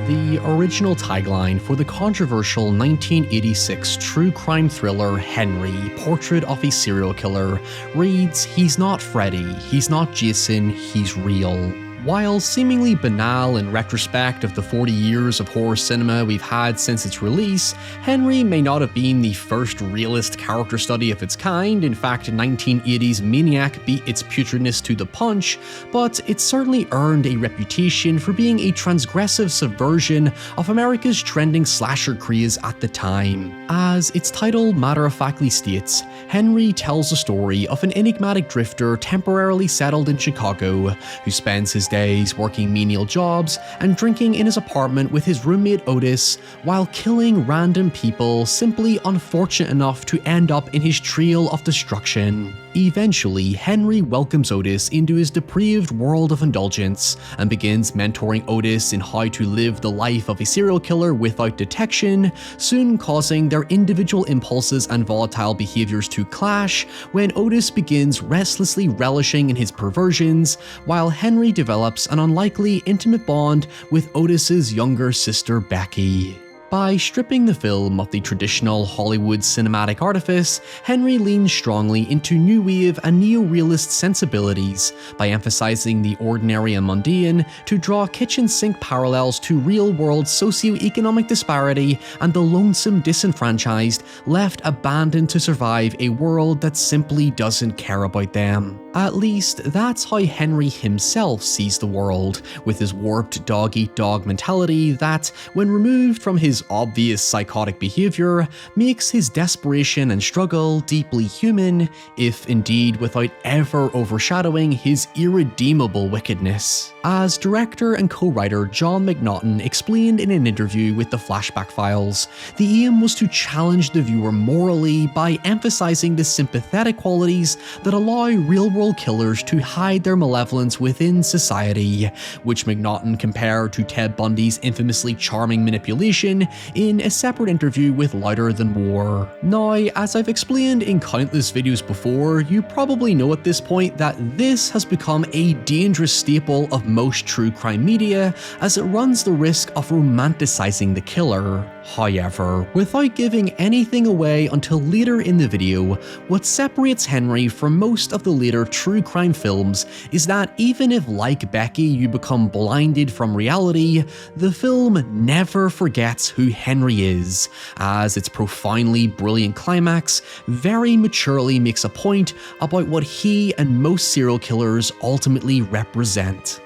The original tagline for the controversial 1986 true crime thriller Henry, Portrait of a Serial Killer, reads, "He's not Freddy, he's not Jason, he's real." While seemingly banal in retrospect of the 40 years of horror cinema we've had since its release, Henry may not have been the first realist character study of its kind. In fact, 1980's Maniac beat its putridness to the punch, but it certainly earned a reputation for being a transgressive subversion of America's trending slasher craze at the time. As its title matter-of-factly states, Henry tells the story of an enigmatic drifter temporarily settled in Chicago who spends his days working menial jobs and drinking in his apartment with his roommate Otis while killing random people simply unfortunate enough to end up in his trail of destruction. Eventually, Henry welcomes Otis into his depraved world of indulgence and begins mentoring Otis in how to live the life of a serial killer without detection, soon causing their individual impulses and volatile behaviors to clash when Otis begins restlessly relishing in his perversions, while Henry develops an unlikely intimate bond with Otis's younger sister Becky. By stripping the film of the traditional Hollywood cinematic artifice, Henry leans strongly into new wave and neo-realist sensibilities by emphasizing the ordinary and mundane to draw kitchen sink parallels to real-world socio-economic disparity and the lonesome disenfranchised left abandoned to survive a world that simply doesn't care about them. At least, that's how Henry himself sees the world, with his warped dog-eat-dog mentality that, when removed from his obvious psychotic behavior, makes his desperation and struggle deeply human, if indeed without ever overshadowing his irredeemable wickedness. As director and co-writer John McNaughton explained in an interview with the Flashback Files, the aim was to challenge the viewer morally by emphasizing the sympathetic qualities that allow real-world killers to hide their malevolence within society, which McNaughton compared to Ted Bundy's infamously charming manipulation in a separate interview with Louder Than War. Now, as I've explained in countless videos before, you probably know at this point that this has become a dangerous staple of most true crime media, as it runs the risk of romanticizing the killer. However, without giving anything away until later in the video, what separates Henry from most of the later true crime films is that even if, like Becky, you become blinded from reality, the film never forgets who Henry is, as its profoundly brilliant climax very maturely makes a point about what he and most serial killers ultimately represent.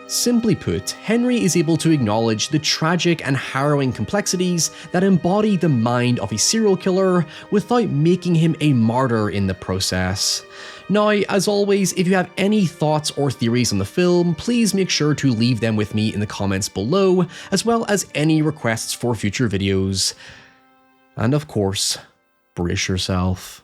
Simply put, Henry is able to acknowledge the tragic and harrowing complexities that embody the mind of a serial killer without making him a martyr in the process. Now, as always, if you have any thoughts or theories on the film, please make sure to leave them with me in the comments below, as well as any requests for future videos. And of course, brace yourself.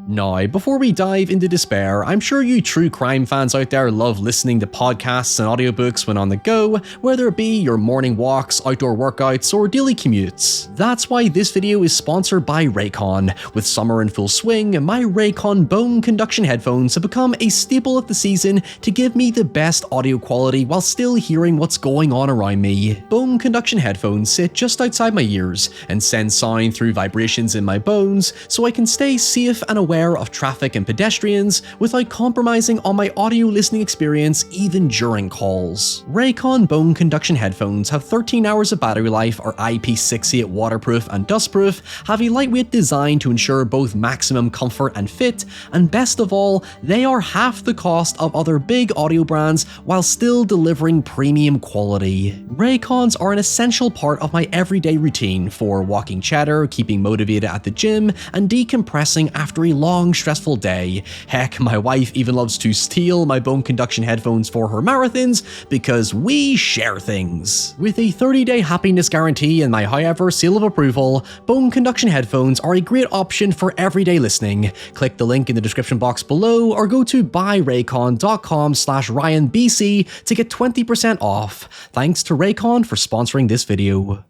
Now, before we dive into despair, I'm sure you true crime fans out there love listening to podcasts and audiobooks when on the go, whether it be your morning walks, outdoor workouts, or daily commutes. That's why this video is sponsored by Raycon. With summer in full swing, my Raycon bone conduction headphones have become a staple of the season to give me the best audio quality while still hearing what's going on around me. Bone conduction headphones sit just outside my ears and send sound through vibrations in my bones so I can stay safe and aware of traffic and pedestrians without compromising on my audio listening experience even during calls. Raycon bone conduction headphones have 13 hours of battery life, are IP68 waterproof and dustproof, have a lightweight design to ensure both maximum comfort and fit, and best of all, they are half the cost of other big audio brands while still delivering premium quality. Raycons are an essential part of my everyday routine for walking cheddar, keeping motivated at the gym, and decompressing after a long, stressful day. Heck, my wife even loves to steal my bone conduction headphones for her marathons because we share things. With a 30-day happiness guarantee and my however seal of approval, bone conduction headphones are a great option for everyday listening. Click the link in the description box below or go to buyraycon.com/RyanBC to get 20% off. Thanks to Raycon for sponsoring this video.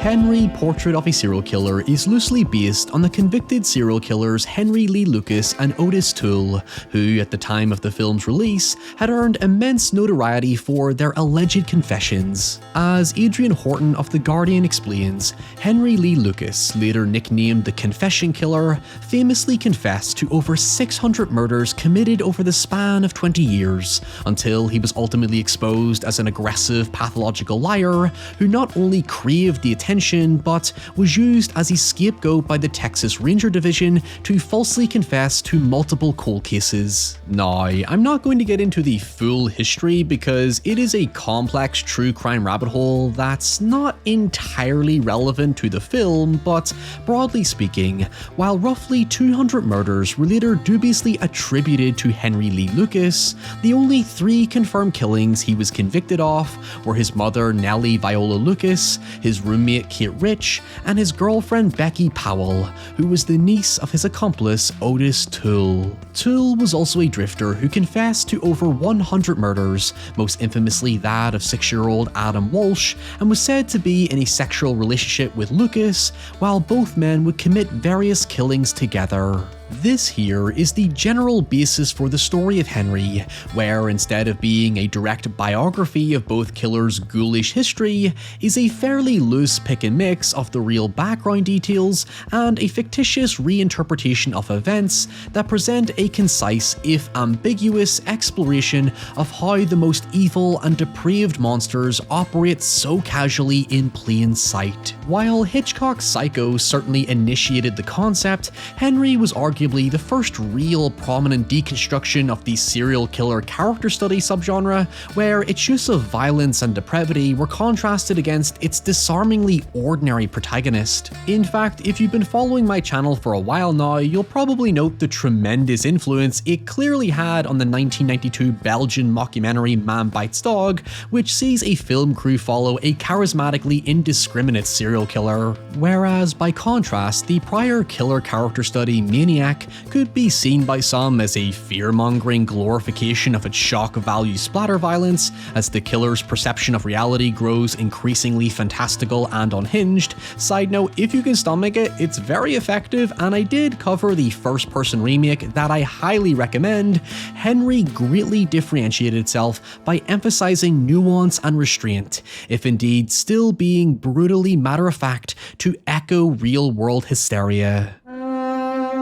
Henry, Portrait of a Serial Killer is loosely based on the convicted serial killers Henry Lee Lucas and Otis Toole, who at the time of the film's release had earned immense notoriety for their alleged confessions. As Adrian Horton of The Guardian explains, Henry Lee Lucas, later nicknamed the Confession Killer, famously confessed to over 600 murders committed over the span of 20 years, until he was ultimately exposed as an aggressive pathological liar who not only craved the attention but was used as a scapegoat by the Texas Ranger Division to falsely confess to multiple cold cases. Now, I'm not going to get into the full history because it is a complex true crime rabbit hole that's not entirely relevant to the film, but broadly speaking, while roughly 200 murders were later dubiously attributed to Henry Lee Lucas, the only 3 confirmed killings he was convicted of were his mother Nellie Viola Lucas, his roommate Kate Rich, and his girlfriend Becky Powell, who was the niece of his accomplice Otis Toole. Toole was also a drifter who confessed to over 100 murders, most infamously that of 6-year-old Adam Walsh, and was said to be in a sexual relationship with Lucas, while both men would commit various killings together. This here is the general basis for the story of Henry, where instead of being a direct biography of both killers' ghoulish history, is a fairly loose pick and mix of the real background details and a fictitious reinterpretation of events that present a concise, if ambiguous, exploration of how the most evil and depraved monsters operate so casually in plain sight. While Hitchcock's Psycho certainly initiated the concept, Henry was arguably the first real prominent deconstruction of the serial killer character study subgenre, where its use of violence and depravity were contrasted against its disarmingly ordinary protagonist. In fact, if you've been following my channel for a while now, you'll probably note the tremendous influence it clearly had on the 1992 Belgian mockumentary Man Bites Dog, which sees a film crew follow a charismatically indiscriminate serial killer. Whereas, by contrast, the prior killer character study Maniac could be seen by some as a fear-mongering glorification of its shock value splatter violence, as the killer's perception of reality grows increasingly fantastical and unhinged. Side note, if you can stomach it, it's very effective, and I did cover the first-person remake that I highly recommend. Henry greatly differentiated itself by emphasizing nuance and restraint, if indeed still being brutally matter-of-fact to echo real-world hysteria.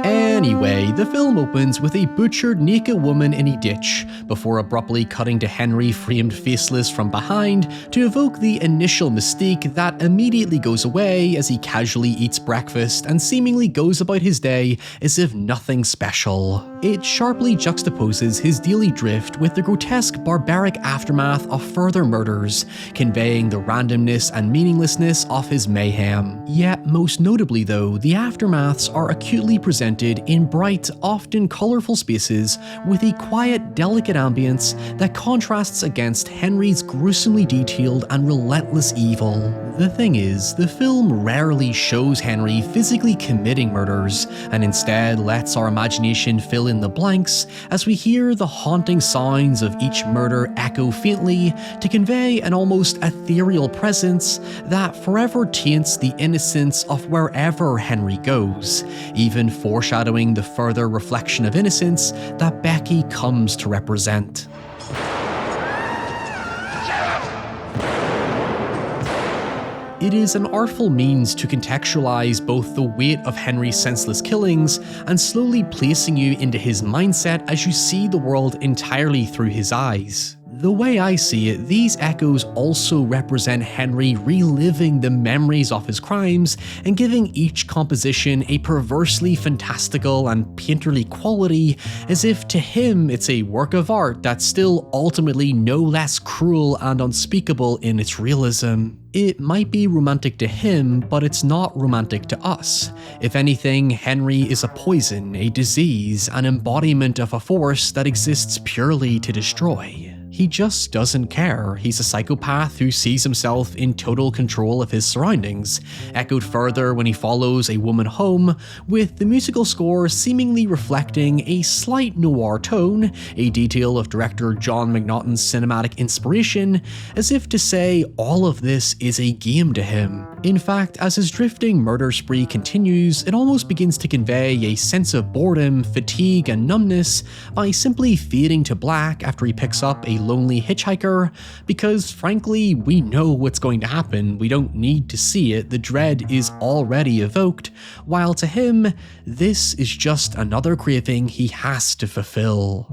Anyway, the film opens with a butchered naked woman in a ditch, before abruptly cutting to Henry framed faceless from behind to evoke the initial mystique that immediately goes away as he casually eats breakfast and seemingly goes about his day as if nothing special. It sharply juxtaposes his daily drift with the grotesque barbaric aftermath of further murders, conveying the randomness and meaninglessness of his mayhem. Yet most notably though, the aftermaths are acutely presented in bright, often colourful spaces with a quiet, delicate ambience that contrasts against Henry's gruesomely detailed and relentless evil. The thing is, the film rarely shows Henry physically committing murders, and instead lets our imagination fill in the blanks as we hear the haunting sounds of each murder echo faintly to convey an almost ethereal presence that forever taints the innocence of wherever Henry goes, even foreshadowing the further reflection of innocence that Becky comes to represent. It is an artful means to contextualize both the weight of Henry's senseless killings and slowly placing you into his mindset as you see the world entirely through his eyes. The way I see it, these echoes also represent Henry reliving the memories of his crimes and giving each composition a perversely fantastical and painterly quality, as if to him it's a work of art that's still ultimately no less cruel and unspeakable in its realism. It might be romantic to him, but it's not romantic to us. If anything, Henry is a poison, a disease, an embodiment of a force that exists purely to destroy. He just doesn't care. He's a psychopath who sees himself in total control of his surroundings, echoed further when he follows a woman home, with the musical score seemingly reflecting a slight noir tone, a detail of director John McNaughton's cinematic inspiration, as if to say all of this is a game to him. In fact, as his drifting murder spree continues, it almost begins to convey a sense of boredom, fatigue, and numbness by simply fading to black after he picks up a lonely hitchhiker, because frankly, we know what's going to happen, we don't need to see it, the dread is already evoked, while to him, this is just another craving he has to fulfill.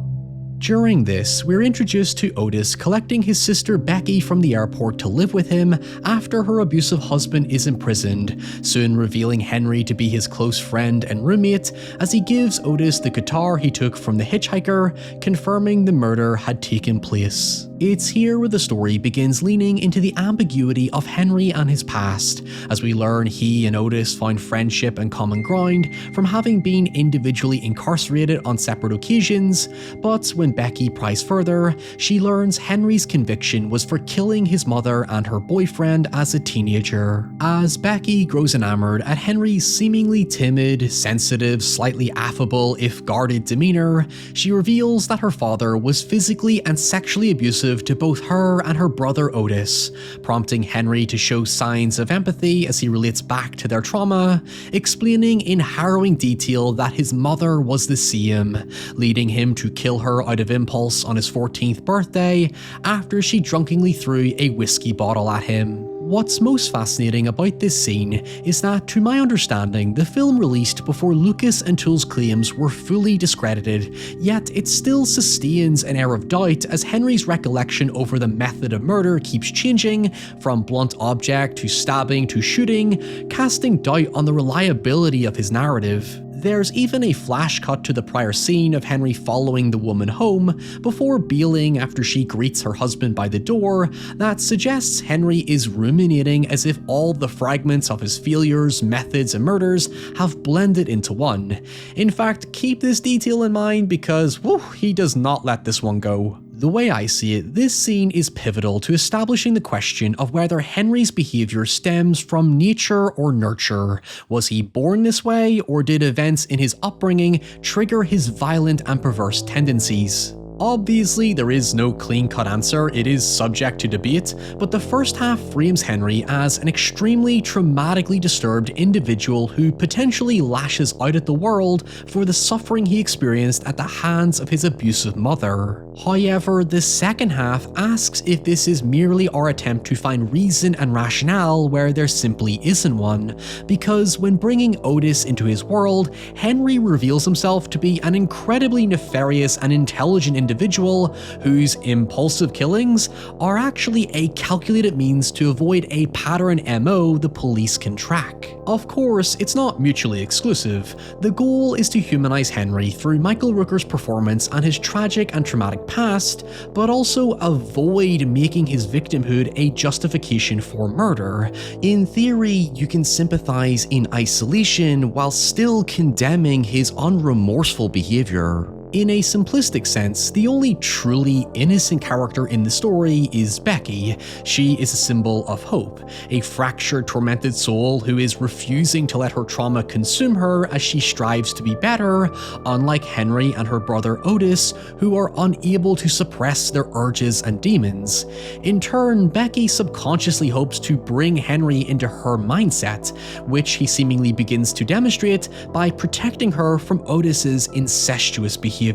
During this, we're introduced to Otis collecting his sister Becky from the airport to live with him after her abusive husband is imprisoned, soon revealing Henry to be his close friend and roommate as he gives Otis the guitar he took from the hitchhiker, confirming the murder had taken place. It's here where the story begins leaning into the ambiguity of Henry and his past, as we learn he and Otis found friendship and common ground from having been individually incarcerated on separate occasions, but when Becky pries further, she learns Henry's conviction was for killing his mother and her boyfriend as a teenager. As Becky grows enamored at Henry's seemingly timid, sensitive, slightly affable if guarded demeanor, she reveals that her father was physically and sexually abusive to both her and her brother Otis, prompting Henry to show signs of empathy as he relates back to their trauma, explaining in harrowing detail that his mother was the same, leading him to kill her out of impulse on his 14th birthday after she drunkenly threw a whiskey bottle at him. What's most fascinating about this scene is that, to my understanding, the film released before Lucas and Toole's claims were fully discredited, yet it still sustains an air of doubt as Henry's recollection over the method of murder keeps changing, from blunt object to stabbing to shooting, casting doubt on the reliability of his narrative. There's even a flash cut to the prior scene of Henry following the woman home before bailing after she greets her husband by the door that suggests Henry is ruminating as if all the fragments of his failures, methods, and murders have blended into one. In fact, keep this detail in mind because, he does not let this one go. The way I see it, this scene is pivotal to establishing the question of whether Henry's behaviour stems from nature or nurture. Was he born this way, or did events in his upbringing trigger his violent and perverse tendencies? Obviously, there is no clean-cut answer, it is subject to debate, but the first half frames Henry as an extremely traumatically disturbed individual who potentially lashes out at the world for the suffering he experienced at the hands of his abusive mother. However, the second half asks if this is merely our attempt to find reason and rationale where there simply isn't one, because when bringing Otis into his world, Henry reveals himself to be an incredibly nefarious and intelligent individual whose impulsive killings are actually a calculated means to avoid a pattern MO the police can track. Of course, it's not mutually exclusive. The goal is to humanize Henry through Michael Rooker's performance and his tragic and traumatic past, but also avoid making his victimhood a justification for murder. In theory, you can sympathize in isolation while still condemning his unremorseful behavior. In a simplistic sense, the only truly innocent character in the story is Becky. She is a symbol of hope, a fractured, tormented soul who is refusing to let her trauma consume her as she strives to be better, unlike Henry and her brother Otis, who are unable to suppress their urges and demons. In turn, Becky subconsciously hopes to bring Henry into her mindset, which he seemingly begins to demonstrate by protecting her from Otis's incestuous behavior.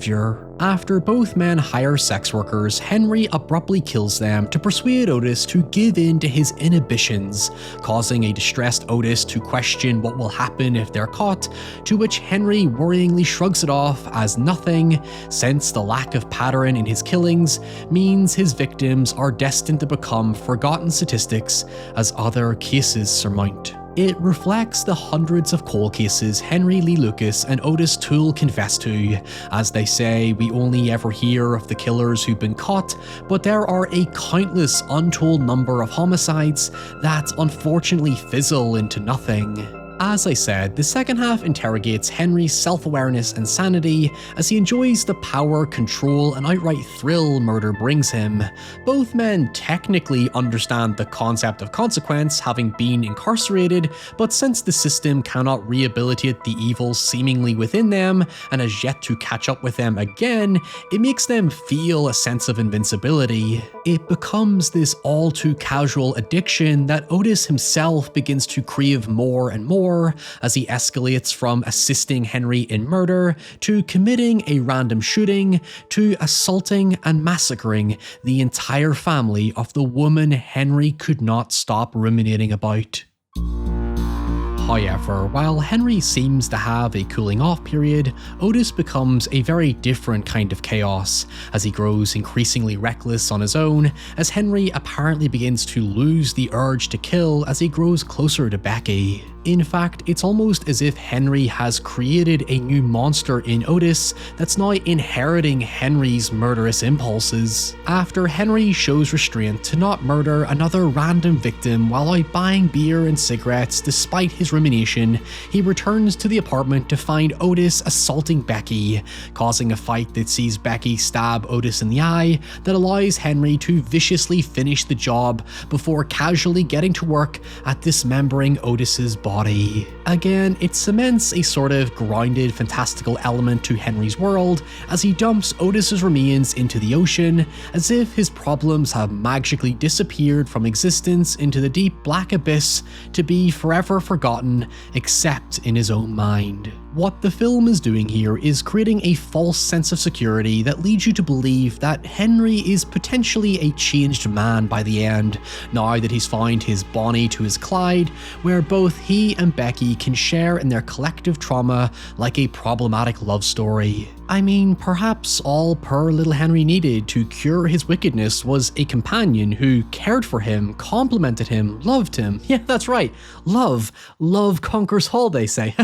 After both men hire sex workers, Henry abruptly kills them to persuade Otis to give in to his inhibitions, causing a distressed Otis to question what will happen if they're caught, to which Henry worryingly shrugs it off as nothing, since the lack of pattern in his killings means his victims are destined to become forgotten statistics as other cases surmount. It reflects the hundreds of cold cases Henry Lee Lucas and Otis Toole confess to. As they say, we only ever hear of the killers who've been caught, but there are a countless untold number of homicides that unfortunately fizzle into nothing. As I said, the second half interrogates Henry's self-awareness and sanity as he enjoys the power, control, and outright thrill murder brings him. Both men technically understand the concept of consequence, having been incarcerated, but since the system cannot rehabilitate the evil seemingly within them and has yet to catch up with them again, it makes them feel a sense of invincibility. It becomes this all too casual addiction that Otis himself begins to crave more and more as he escalates from assisting Henry in murder to committing a random shooting to assaulting and massacring the entire family of the woman Henry could not stop ruminating about. However, while Henry seems to have a cooling off period, Otis becomes a very different kind of chaos as he grows increasingly reckless on his own, as Henry apparently begins to lose the urge to kill as he grows closer to Becky. In fact, it's almost as if Henry has created a new monster in Otis that's now inheriting Henry's murderous impulses. After Henry shows restraint to not murder another random victim while out buying beer and cigarettes despite his rumination, he returns to the apartment to find Otis assaulting Becky, causing a fight that sees Becky stab Otis in the eye that allows Henry to viciously finish the job before casually getting to work at dismembering Otis's body. Again, it cements a sort of grounded, fantastical element to Henry's world as he dumps Otis's remains into the ocean, as if his problems have magically disappeared from existence into the deep black abyss to be forever forgotten, except in his own mind. What the film is doing here is creating a false sense of security that leads you to believe that Henry is potentially a changed man by the end, now that he's found his Bonnie to his Clyde, where both he and Becky can share in their collective trauma like a problematic love story. I mean, perhaps all poor little Henry needed to cure his wickedness was a companion who cared for him, complimented him, loved him. Yeah, that's right. Love conquers all, they say.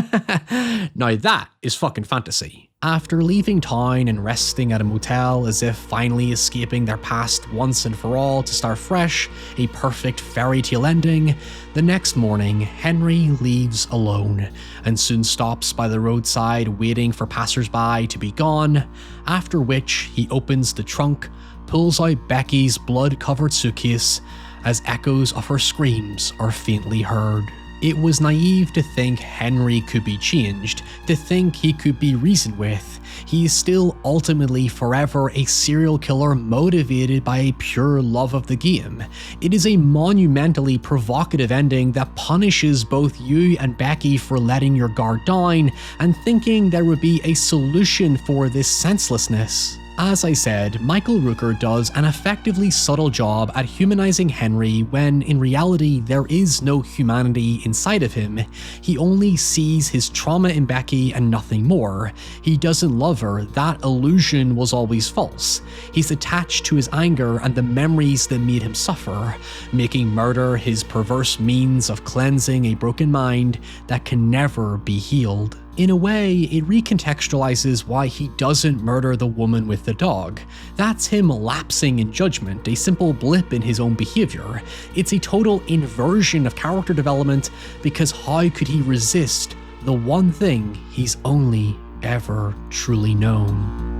Now that is fucking fantasy. After leaving town and resting at a motel as if finally escaping their past once and for all to start fresh, a perfect fairy tale ending, the next morning Henry leaves alone and soon stops by the roadside waiting for passersby to be gone, after which he opens the trunk, pulls out Becky's blood-covered suitcase as echoes of her screams are faintly heard. It was naive to think Henry could be changed, to think he could be reasoned with. He is still ultimately forever a serial killer motivated by a pure love of the game. It is a monumentally provocative ending that punishes both you and Becky for letting your guard down and thinking there would be a solution for this senselessness. As I said, Michael Rooker does an effectively subtle job at humanizing Henry when in reality there is no humanity inside of him. He only sees his trauma in Becky and nothing more. He doesn't love her, that illusion was always false. He's attached to his anger and the memories that made him suffer, making murder his perverse means of cleansing a broken mind that can never be healed. In a way, it recontextualizes why he doesn't murder the woman with the dog. That's him lapsing in judgment, a simple blip in his own behavior. It's a total inversion of character development because how could he resist the one thing he's only ever truly known?